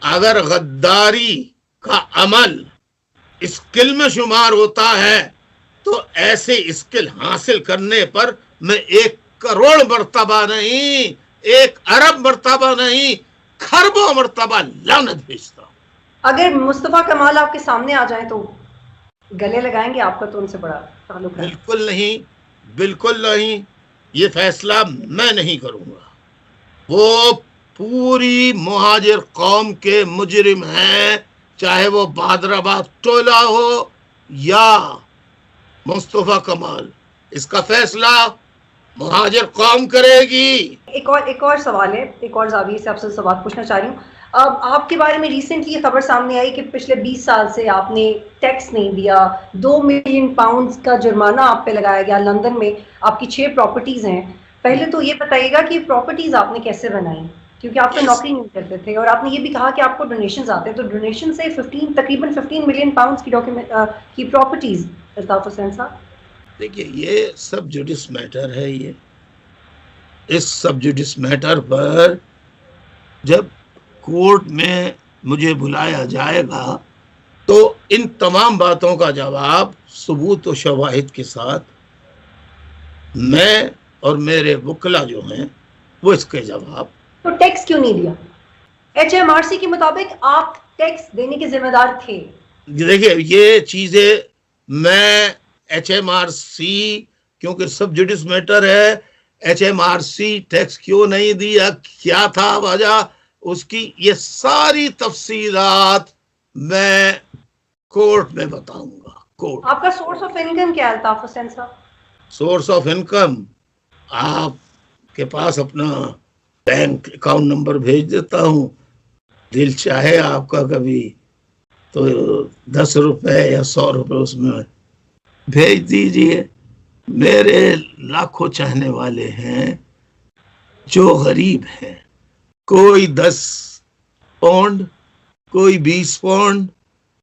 اگر غداری کا عمل اسکل میں شمار ہوتا ہے تو ایسے اسکل حاصل کرنے پر میں 1 کروڑ مرتبہ نہیں، 1 ارب مرتبہ نہیں، خربوں مرتبہ لعنت بھیجتا ہوں۔ اگر مصطفیٰ کمال آپ کے سامنے آ جائیں تو گلے لگائیں گے آپ کا؟ تو ان سے بڑا تعلق ہے؟ بالکل نہیں، بالکل نہیں، یہ فیصلہ میں نہیں کروں گا۔ وہ پوری مہاجر قوم کے مجرم ہیں، چاہے وہ بہادر آباد ٹولہ ہو یا مصطفیٰ کمال، اس کا فیصلہ مہاجر قوم کرے گی۔ ایک اور سوال ہے، ایک اور زاویے سے آپ سے سوال پوچھنا چاہ رہی ہوں۔ اب آپ کے بارے میں ریسنٹلی یہ خبر سامنے آئی کہ پچھلے 20 سال سے آپ نے ٹیکس نہیں دیا، 2 ملین پاؤنڈز کا جرمانہ آپ پہ لگایا گیا۔ لندن میں آپ کی 6 پراپرٹیز ہیں۔ پہلے تو یہ بتائیے گا کہ پراپرٹیز آپ نے کیسے بنائی، کیونکہ آپ تو نوکری نہیں کرتے تھے، اور آپ نے یہ بھی کہا کہ آپ کو ڈونیشنز آتے ہیں، تو ڈونیشن سے تقریباً 15 ملین پاؤنڈز کی پراپرٹیز، الطاف حسین صاحب۔ دیکھیے یہ سب جوڈس میٹر ہے، یہ اس سب جوڈس میٹر پر جب کورٹ میں مجھے بلایا جائے گا تو ان تمام باتوں کا جواب ثبوت و شواہد کے ساتھ میں اور میرے وکلا جو ہیں وہ اس کے جواب۔ تو ٹیکس کیوں نہیں دیا؟ ایچ ایم آر سی کے مطابق آپ ٹیکس دینے کے ذمہ دار تھے۔ دیکھیے یہ چیزیں میں ایچ ایم آر سی، کیونکہ سب جوڈس میٹر ہے، H M R C tax کیوں نہیں دیا، کیا تھا وجہ اس کی، یہ ساری تفصیلات میں کورٹ میں بتاؤں گا۔ کورٹ آپ کا سورس آف انکم کیا ہے الطاف حسین صاحب؟ سورس آف انکم آپ کے پاس اپنا بینک اکاؤنٹ نمبر بھیج دیتا ہوں، دل چاہے آپ کا کبھی تو 10 روپے یا 100 روپے اس میں بھیج دیجئے۔ میرے لاکھوں چاہنے والے ہیں جو غریب ہیں، کوئی 10 پاؤنڈ، کوئی 20 پاؤنڈ،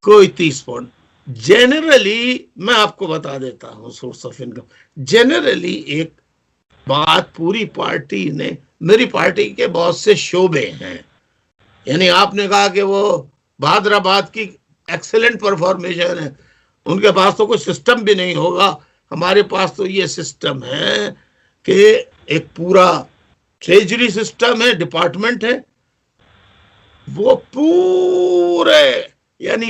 کوئی 30 پاؤنڈ۔ جنرلی میں آپ کو بتا دیتا ہوں سورس آف انکم، جنرلی ایک بات پوری پارٹی نے، میری پارٹی کے بہت سے شعبے ہیں، یعنی آپ نے کہا کہ وہ بہادر آباد کی ایکسلنٹ پرفارمیشن ہے، ان کے پاس تو کوئی سسٹم بھی نہیں ہوگا، ہمارے پاس تو یہ سسٹم ہے کہ ایک پورا ٹریجری سسٹم ہے، ڈپارٹمنٹ ہے، وہ پورے یعنی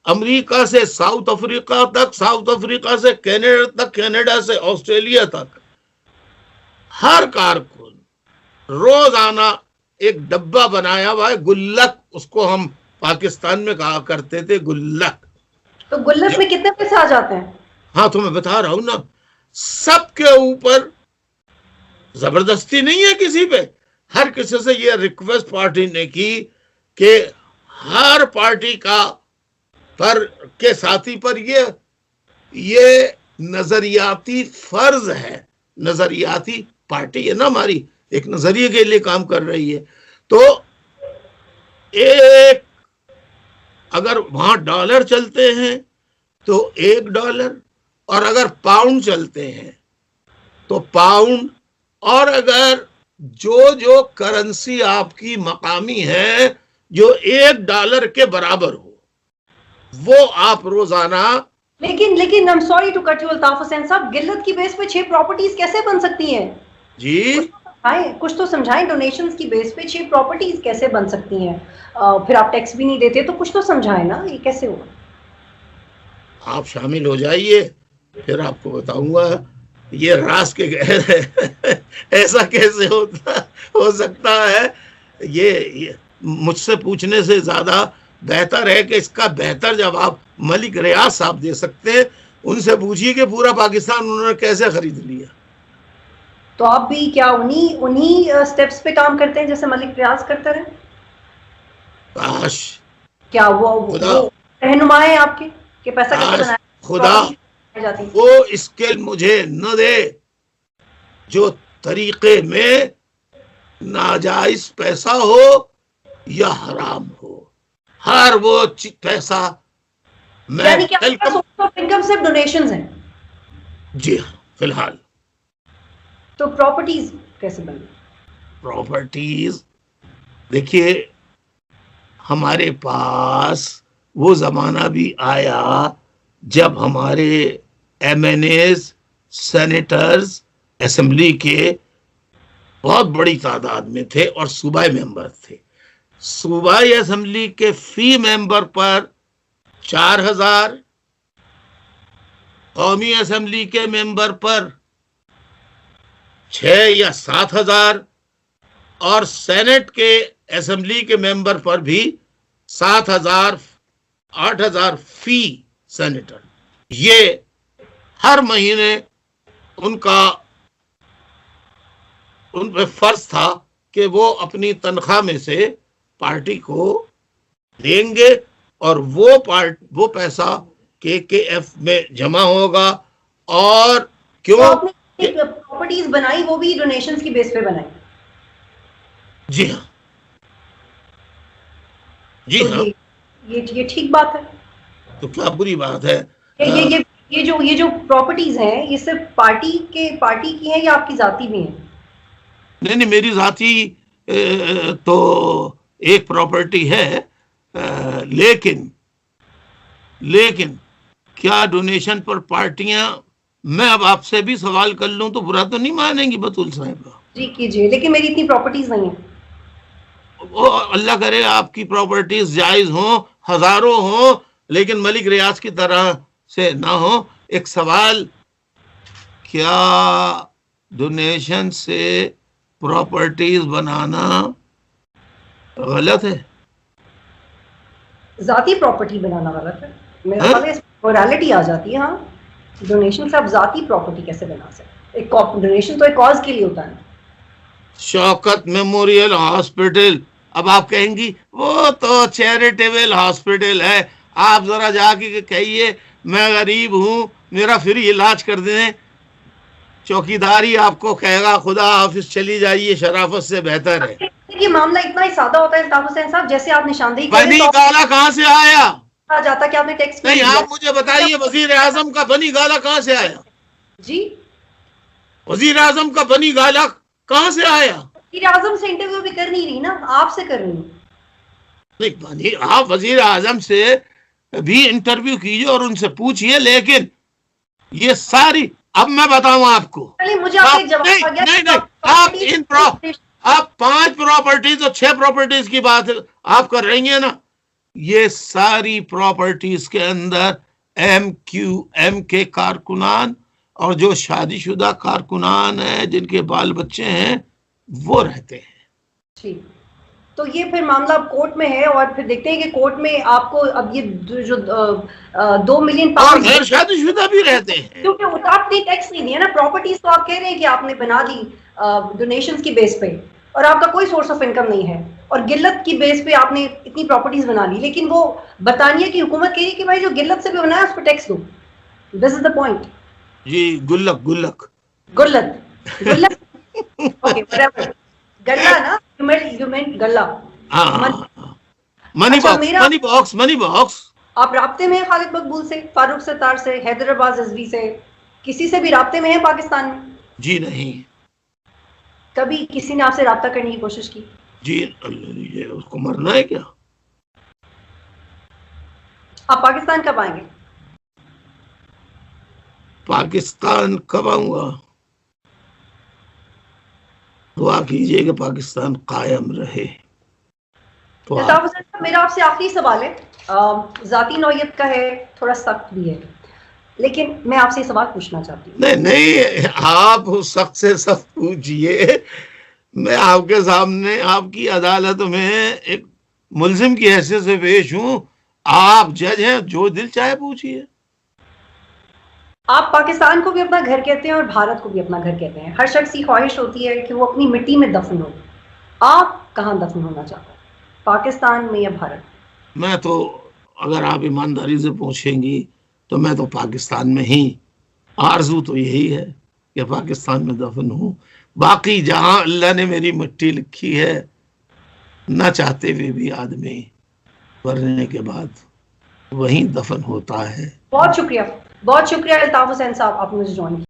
امریکہ سے ساؤتھ افریقہ تک، ساؤتھ افریقہ سے کینیڈا تک، کینیڈا سے آسٹریلیا تک، ہر کارکن روزانہ ایک ڈبہ بنایا ہوا ہے، گلک اس کو ہم پاکستان میں کہا کرتے تھے، گلک۔ تو گلک میں کتنے پیسے آ جاتے ہیں؟ ہاں تو میں بتا رہا ہوں نا، سب کے اوپر زبردستی نہیں ہے کسی پہ، ہر کسی سے یہ ریکویسٹ پارٹی نے کی کہ ہر پارٹی کا پر کے ساتھی پر یہ نظریاتی فرض ہے، نظریاتی پارٹی ہے نا ہماری، ایک نظریے کے لیے کام کر رہی ہے، تو ایک اگر وہاں ڈالر چلتے ہیں تو $1، اور اگر پاؤنڈ چلتے ہیں تو پاؤنڈ، اور اگر جو کرنسی آپ کی مقامی ہے جو $1 کے برابر ہو وہ آپ روزانہ۔ لیکن I'm sorry to cut you Altaf Hussain صاحب، گلت کی بیس پہ 6 پراپرٹیز کیسے بن سکتی ہیں؟ جی کچھ تو سمجھائیں، ڈونیشنز کی بیس پہ 6 پراپرٹیز کیسے بن سکتی ہیں؟ پھر آپ ٹیکس بھی نہیں دیتے، تو کچھ تو سمجھائیں نا، یہ کیسے ہوگا؟ آپ شامل ہو جائیے، پھر آپ کو بتاؤں گا یہ راز کے ایسا کیسے ہو سکتا ہے۔ یہ مجھ سے پوچھنے سے زیادہ بہتر ہے کہ اس کا بہتر جواب ملک ریاض صاحب دے سکتے ہیں، ان سے پوچھیے کہ پورا پاکستان انہوں نے کیسے خرید لیا۔ تو آپ بھی کیا انہی سٹیپس پہ کام کرتے ہیں جیسے ملک ریاض کرتے رہے؟ کاش کیا وہ رہنما ہیں آپ کے کہ پیسہ کیسے بنایا؟ خدا وہ اسکل مجھے نہ دے جو طریقے میں ناجائز پیسہ ہو یا حرام ہو، ہر وہ پیسہ میں یعنی کہ آپ کا سورس آف انکم صرف ڈونیشنز ہیں؟ جی ہاں فی الحال۔ تو پراپرٹیز کیسے بنی؟ پراپرٹیز دیکھیے ہمارے پاس وہ زمانہ بھی آیا جب ہمارے M N As, senators assembly کے بہت بڑی تعداد میں تھے اور صوبائی ممبر تھے. صوبائی اسمبلی کے فی ممبر پر 4,000، قومی اسمبلی کے ممبر پر 6 یا 7,000 اور سینٹ کے اسمبلی کے ممبر پر بھی 7,000 8,000 فی سینیٹر. یہ ہر مہینے ان پہ فرض تھا کہ وہ اپنی تنخواہ میں سے پارٹی کو دیں گے اور وہ پیسہ کے ایف میں جمع ہوگا. اور کیوں پراپرٹیز بنائی وہ بھی ڈونیشنز کی بیس پہ بنائی؟ جی ہاں، جی ہاں. یہ ٹھیک بات ہے؟ تو کیا بری بات ہے؟ یہ جو پراپرٹیز ہیں یہ صرف پارٹی کی ہیں یا آپ کی ذاتی بھی ہیں؟ نہیں، میری ذاتی تو ایک پراپرٹی ہے، لیکن کیا ڈونیشن پر پارٹیاں، میں اب آپ سے بھی سوال کر لوں تو برا تو نہیں مانیں گی بطول صاحبہ؟ جی کیجیے، لیکن میری اتنی پراپرٹیز نہیں ہیں. اللہ کرے آپ کی پراپرٹیز جائز ہوں، ہزاروں ہوں، لیکن ملک ریاض کی طرح سے نہ ہو. ایک سوال، کیا ڈونیشن سے پراپرٹیز بنانا غلط ہے؟ ذاتی پراپرٹی بنانا غلط ہے؟ میرا خیال ہے مورالٹی آ جاتی ہے. ہاں، ڈونیشن سے آپ ذاتی پراپرٹی کیسے بنا سکتے؟ ایک ڈونیشن تو ایک کاز کے لیے ہوتا ہے. شوکت میموریل ہاسپٹل، اب آپ کہیں گی وہ تو چیریٹیبل ہاسپٹل ہے، آپ ذرا جا کے کہیے میں غریب ہوں، میرا فری علاج کر دیں. چوکیداری آپ کو کہے گا خدا حافظ چلی جائیے، شرافت سے بہتر ہے. یہ معاملہ اتنا ہی سادہ ہوتا ہے الطاف حسین صاحب، جیسے آپ نشاندہی بنی گالا کہاں سے آیا؟ جاتا کہ آپ نے ٹیکس نہیں، آپ مجھے بتائیے وزیر اعظم کا بنی گالا کہاں سے آیا؟ جی، وزیر اعظم کا بنی گالا کہاں سے آیا؟ وزیر اعظم سے انٹرویو بھی کر نہیں رہی نا، آپ سے کر رہی ہوں. نہیں، آپ وزیر اعظم سے بھی انٹرویو کیجیے اور ان سے پوچھئے، لیکن یہ ساری، اب میں بتاؤں آپ کو، مجھے آپ ایک جواب آ گیا. نہیں، آپ 5 پراپرٹیز اور 6 پراپرٹیز کی بات آپ کر رہی ہیں نا، یہ ساری پراپرٹیز کے اندر ایم کے کارکنان اور جو شادی شدہ کارکنان ہیں جن کے بال بچے ہیں وہ رہتے ہیں. ٹھیک، تو یہ پھر معاملہ کورٹ میں ہے اور پھر دیکھتے ہیں کہ کورٹ میں آپ کو اب یہ جو 2 ملین اور غیر شادی شدہ بھی رہتے ہیں، کیونکہ آپ نے ٹیکس نہیں دیا نا. پراپرٹیز تو آپ کہہ رہے ہیں کہ آپ نے بنا دی ڈونیشنز کی بیس پہ اور آپ کا کوئی سورس آف انکم نہیں ہے، اور گلت کی بیس پہ آپ نے اتنی پراپرٹیز بنا لی، لیکن وہ برطانیہ کی حکومت کہہ رہی ہے کہ بھائی جو گلت سے بھی بنایا اس پہ ٹیکس دو. This is the point. جی، گلک گلت اوکے گلا نا، یو مینٹ گلا. Money box. آپ رابطے میں ہیں خالد مقبول سے، فاروق ستار سے، حیدرآباد رضوی سے، کسی سے بھی رابطے میں ہیں پاکستان میں؟ جی نہیں. کبھی کسی نے آپ سے رابطہ کرنے کی کوشش کی؟ جی، اس کو مرنا ہے کیا؟ آپ پاکستان کب آئیں گے؟ پاکستان کب آؤں گا؟ دعا کیجئے کہ پاکستان قائم رہے. میرا آپ سے آخری سوال ہے، ذاتی نوعیت کا ہے، تھوڑا سخت بھی ہے، لیکن میں آپ سے یہ سوال پوچھنا چاہتی ہوں. نہیں، آپ سخت سے سخت پوچھئے. میں آپ کے سامنے آپ کی عدالت میں ایک ملزم کی حیثیت سے پیش ہوں، آپ جج ہیں، جو دل چاہے پوچھئے. آپ پاکستان کو بھی اپنا گھر کہتے ہیں اور بھارت کو بھی اپنا گھر کہتے ہیں. ہر شخص کی خواہش ہوتی ہے کہ وہ اپنی مٹی میں دفن ہو. آپ کہاں دفن ہونا چاہتے ہیں، پاکستان میں یا بھارت؟ میں تو، اگر آپ ایمانداری سے پوچھیں گی تو میں تو پاکستان میں ہی، آرزو تو یہی ہے کہ پاکستان میں دفن ہوں. باقی جہاں اللہ نے میری مٹی لکھی ہے، نہ چاہتے ہوئے بھی آدمی مرنے کے بعد وہیں دفن ہوتا ہے. بہت شکریہ الطاف حسین صاحب، آپ نے مجھے جوائن کیا.